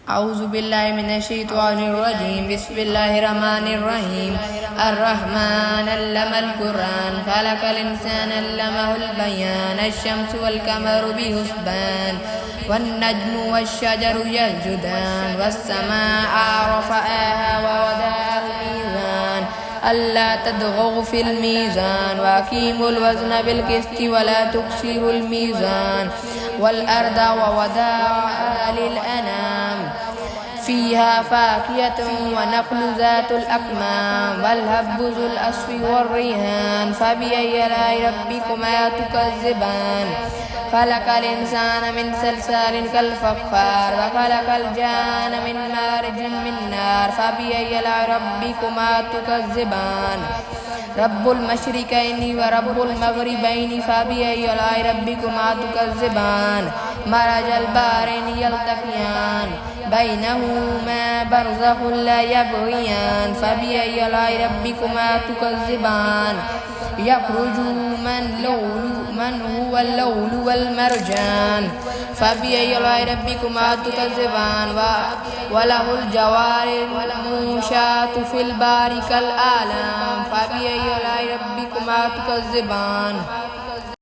أعوذ بالله من الشيطان الرجيم. بسم الله الرحمن الرحيم. الرحمن علم القرآن خلق الإنسان علمه البيان. الشمس والقمر بحسبان والنجم والشجر يسجدان والسماء رفعها ووضع الميزان ألا تطغوا في الميزان وأقيموا الوزن بالقسط ولا تكسروا الميزان والأرض ووضعها للأنام فيها فاكهة ونخل ذات الأكمام والهب ذو العصف والريحان فبأي آلاء ربكما تكذبان. خلق الإنسان من صلصال كالفخار وخلق الجان من مارج من نار فبأي آلاء ربكما تكذبان. رب المشرقين ورب المغربين فبأي آلاء ربكما تكذبان. مرج البحرين يلتقيان بينهما برزخ لا يبغيان فبأي آلاء ربكما تكذبان. يخرج من هو اللؤلؤ والمرجان فبأي آلاء ربكما تكذبان. وله الجوار المنشآت في البحر كالأعلام فبأي آلاء ربكما تكذبان.